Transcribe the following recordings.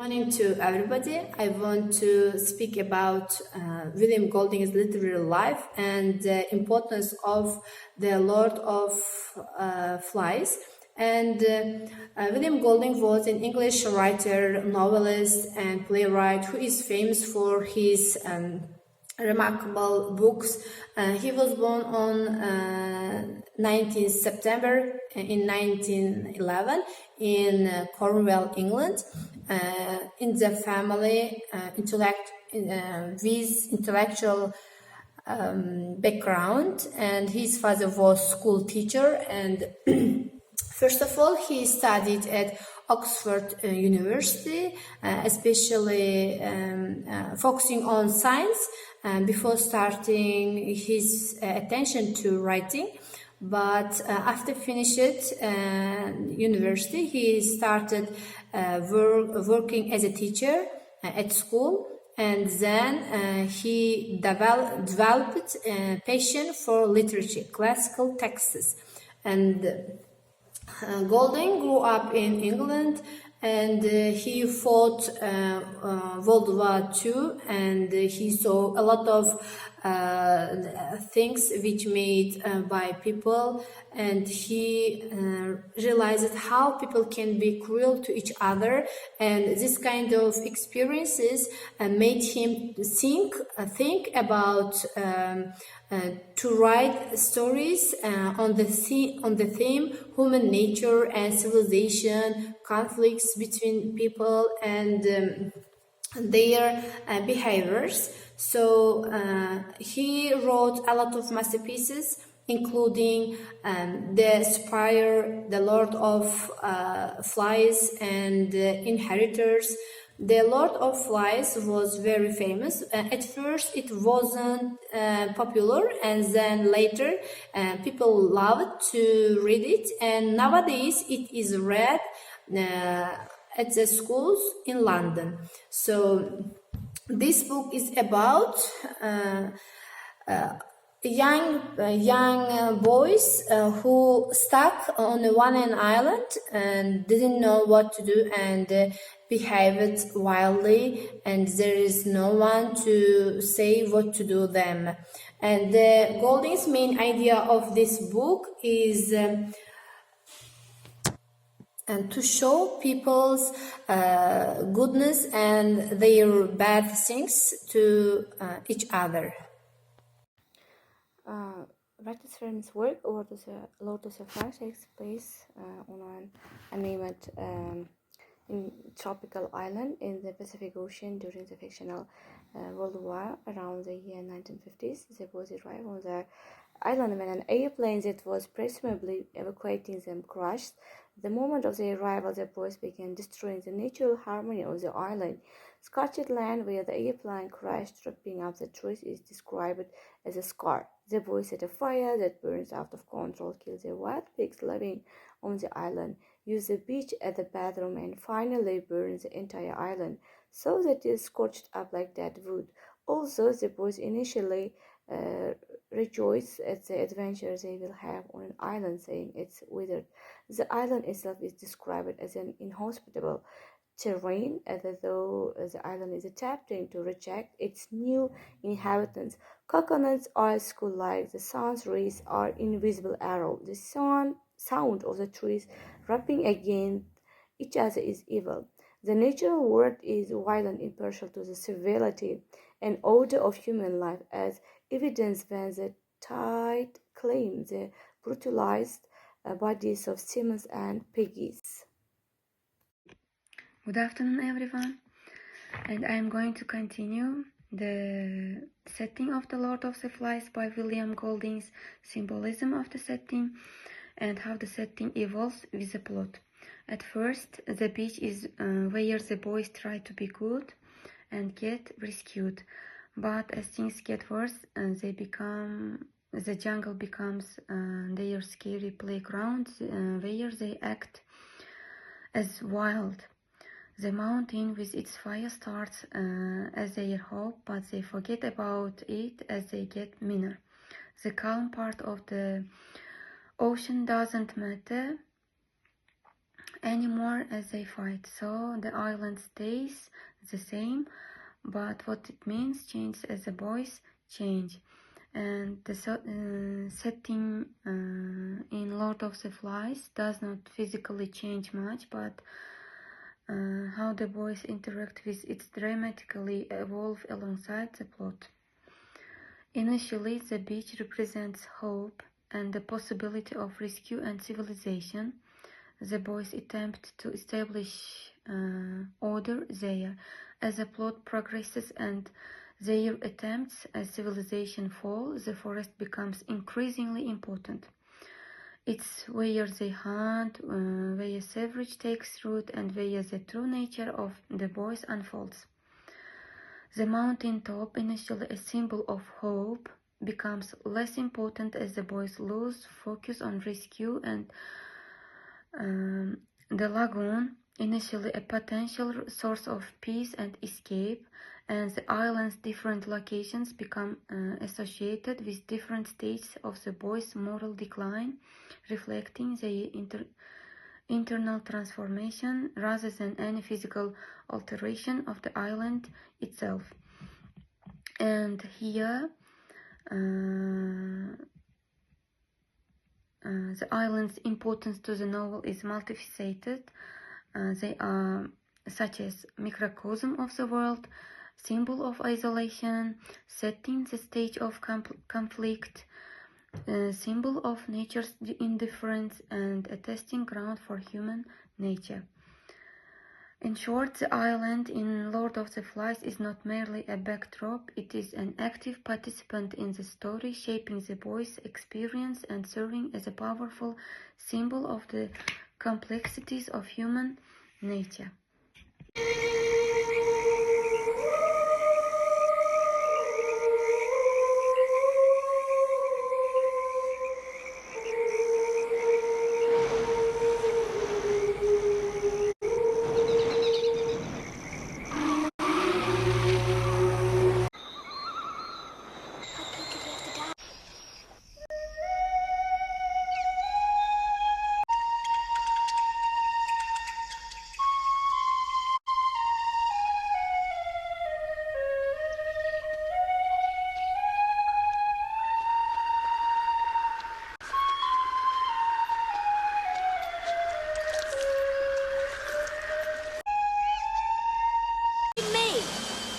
Morning to everybody. I want to speak about William Golding's literary life and the importance of the Lord of Flies. And William Golding was an English writer, novelist, and playwright who is famous for his remarkable books. He was born on 19th September in 1911 in Cornwall, England, in the family with intellectual background, and his father was school teacher. And first of all, he studied at Oxford University, especially focusing on science before starting his attention to writing. But after finishing university, he started working as a teacher at school, and then he developed a passion for literature, classical texts. And Golding grew up in England, and he fought World War II, and he saw a lot of things which made by people, and he realized how people can be cruel to each other, and this kind of experiences made him think about to write stories on the theme human nature and civilization, conflicts between people and their behaviors. So he wrote a lot of masterpieces, including The Spire, The Lord of Flies, and Inheritors. The Lord of Flies was very famous. At first it wasn't popular, and then later people loved to read it, and nowadays it is read at the schools in London. So this book is about young boys who stuck on one island and didn't know what to do, and behaved wildly, and there is no one to say what to do them. And Golding's main idea of this book is and to show people's goodness and their bad things to each other. Writer's Friend's work, Lord of the Flies, takes place on an unnamed in tropical island in the Pacific Ocean during the fictional World War around the year 1950s. The boys arrive on the island when an airplane that was presumably evacuating them crashed. The moment of their arrival, the boys began destroying the natural harmony of the island. Scorched land where the airplane crashed, ripping up the trees, is described as a scar. The boys set a fire that burns out of control, kills the wild pigs living on the island, use the beach as a bathroom, and finally burns the entire island so that it is scorched up like dead wood. Also, the boys initially rejoice at the adventure they will have on an island, saying it's withered. The island itself is described as an inhospitable terrain, as though the island is attempting to reject its new inhabitants. Coconuts are skull-like, the sun's rays are invisible arrows. The sound of the trees rapping against each other is evil. The natural world is violent, impartial to the civility and order of human life, as evidenced when the tide claimed the brutalized bodies of Simmons and piggies. Good afternoon, everyone, and I'm going to continue the setting of The Lord of the Flies by William Golding's symbolism of the setting and how the setting evolves with the plot. At first, the beach is where the boys try to be good and get rescued, but as things get worse, the jungle becomes their scary playground where they act as wild. The mountain with its fire starts as their hope, but they forget about it as they get meaner. The calm part of the ocean doesn't matter anymore as they fight. So the island stays the same, but what it means changes as the boys change. And the setting in Lord of the Flies does not physically change much, but how the boys interact with it dramatically evolve alongside the plot. Initially, the beach represents hope and the possibility of rescue and civilization. The boys attempt to establish order there. As the plot progresses and their attempts as civilization fall, the forest becomes increasingly important. It's where they hunt, where savage takes root, and where the true nature of the boys unfolds. The mountain top, initially a symbol of hope, becomes less important as the boys lose focus on rescue, and the lagoon, initially a potential source of peace and escape, and the island's different locations become associated with different stages of the boys' moral decline, reflecting their internal transformation rather than any physical alteration of the island itself. And here the island's importance to the novel is multifaceted. They are such as microcosm of the world, symbol of isolation, setting the stage of conflict, symbol of nature's indifference, and a testing ground for human nature. In short, the island in Lord of the Flies is not merely a backdrop, it is an active participant in the story, shaping the boys' experience and serving as a powerful symbol of the complexities of human nature.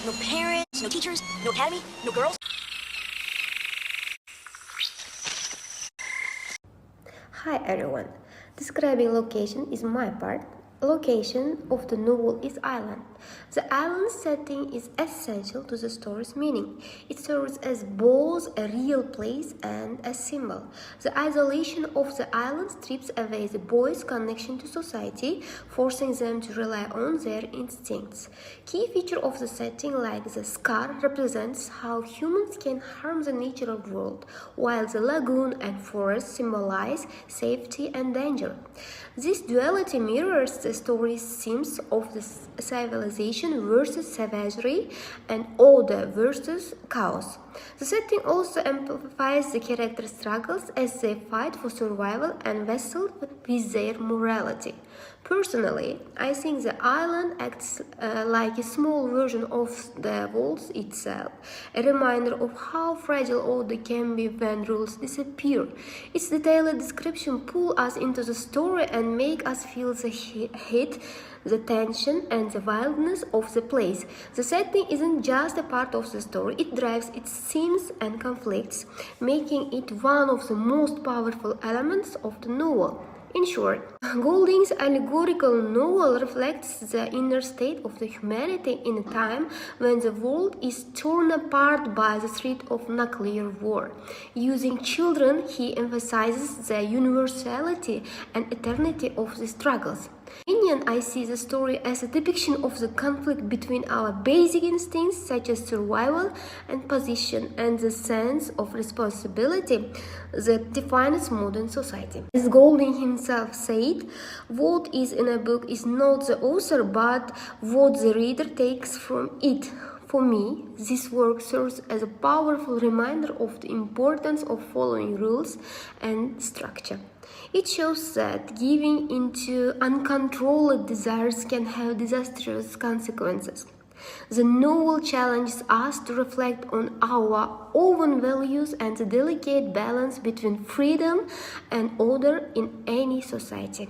No parents, no teachers, no academy, no girls. Hi everyone. Describing location is my part. Location of the novel is island. The island setting is essential to the story's meaning. It serves as both a real place and a symbol. The isolation of the island strips away the boys' connection to society, forcing them to rely on their instincts. Key feature of the setting, like the scar, represents how humans can harm the natural world, while the lagoon and forest symbolize safety and danger. This duality mirrors the story's themes of the civilization versus savagery and order versus chaos. The setting also amplifies the character struggles as they fight for survival and wrestle with their morality. Personally, I think the island acts like a small version of the world itself, a reminder of how fragile order can be when rules disappear. Its detailed description pulls us into the story and make us feel the heat, the tension, and the wildness of the place. The setting isn't just a part of the story, it drives its themes and conflicts, making it one of the most powerful elements of the novel. In short, Golding's allegorical novel reflects the inner state of the humanity in a time when the world is torn apart by the threat of nuclear war. Using children, he emphasizes the universality and eternity of the struggles. In opinion, I see the story as a depiction of the conflict between our basic instincts such as survival and position and the sense of responsibility that defines modern society. As Golding himself said, what is in a book is not the author but what the reader takes from it. For me, this work serves as a powerful reminder of the importance of following rules and structure. It shows that giving into uncontrolled desires can have disastrous consequences. The novel challenges us to reflect on our own values and the delicate balance between freedom and order in any society.